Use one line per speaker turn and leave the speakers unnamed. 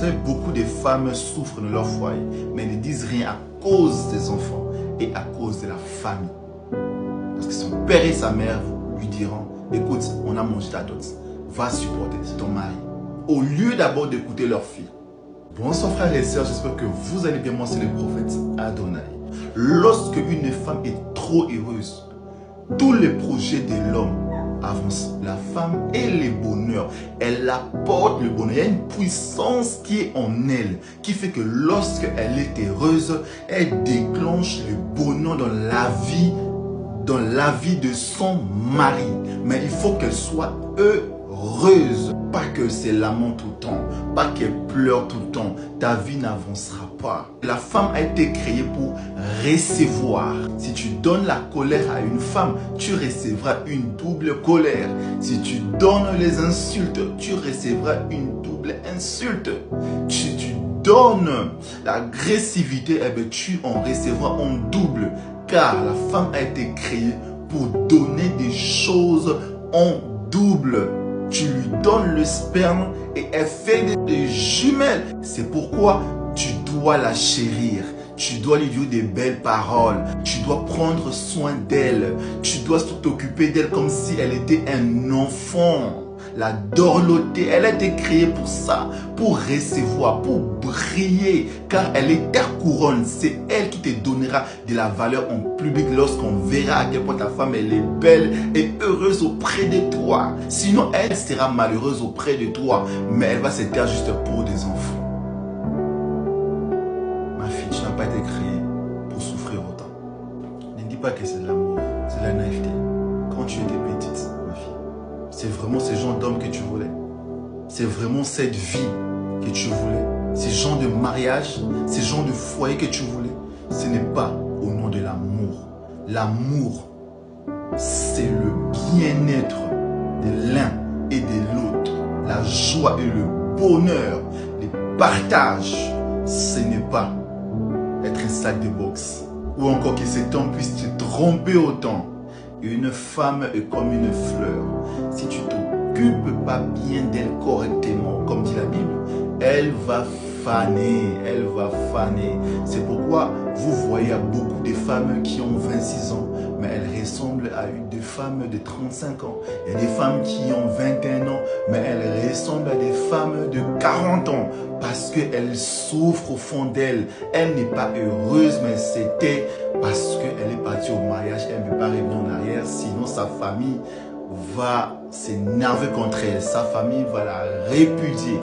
savez, beaucoup de femmes souffrent de leur foyer, mais ne disent rien à cause des enfants et à cause de la famille. Parce que son père et sa mère lui diront, écoute, on a mangé ta dot, va supporter, c'est ton mari. Au lieu d'abord d'écouter leur fille. Bonsoir frères et sœurs, j'espère que vous allez bien. Moi c'est le prophète Adonai. Lorsque une femme est trop heureuse, tous les projets de l'homme avancent. La femme est le bonheur, elle apporte le bonheur. Il y a une puissance qui est en elle, qui fait que lorsqu'elle est heureuse, elle déclenche le bonheur dans la vie de son mari. Mais il faut qu'elle soit heureuse. Pas que c'est l'amant tout le temps, pas qu'elle pleure tout le temps. Ta vie n'avancera pas. La femme a été créée pour recevoir. Si tu donnes la colère à une femme, tu recevras une double colère. Si tu donnes les insultes, tu recevras une double insulte. Si tu donnes l'agressivité, eh bien, tu en recevras en double. Car la femme a été créée pour donner des choses en double. Tu lui donnes le sperme et elle fait des jumelles. C'est pourquoi tu dois la chérir. Tu dois lui dire des belles paroles. Tu dois prendre soin d'elle. Tu dois t'occuper d'elle comme si elle était un enfant. La dorloter, elle a été créée pour ça, pour recevoir, pour briller, car elle est ta couronne. C'est elle qui te donnera de la valeur en public lorsqu'on verra à quel point ta femme elle est belle et heureuse auprès de toi. Sinon, elle sera malheureuse auprès de toi, mais elle va se taire juste pour des enfants. Ma fille, tu n'as pas été créée pour souffrir autant. Ne dis pas que c'est de l'amour, c'est de la naïveté. Quand tu étais petite, ma fille, c'est vraiment ce genre d'homme que tu voulais. C'est vraiment cette vie que tu voulais. Ce genre de mariage, ce genre de foyer que tu voulais. Ce n'est pas au nom de l'amour. L'amour, c'est le bien-être de l'un et de l'autre. La joie et le bonheur, le partage. Ce n'est pas être un sac de boxe. Ou encore que cet homme puisse te tromper autant. Une femme est comme une fleur. Si tu t'occupes pas bien d'elle correctement, comme dit la Bible, elle va faner, elle va faner. C'est pourquoi vous voyez beaucoup de femmes qui ont 26 ans, mais elles ressemblent à des femmes de 35 ans. Il y a des femmes qui ont 21 ans, mais elles ressemblent à des femmes de 40 ans. Parce qu'elles souffrent au fond d'elle. Elle n'est pas heureuse, mais c'était parce qu'elle est partie au mariage. Elle ne peut pas revenir en arrière, sinon sa famille va s'énerver contre elle. Sa famille va la répudier.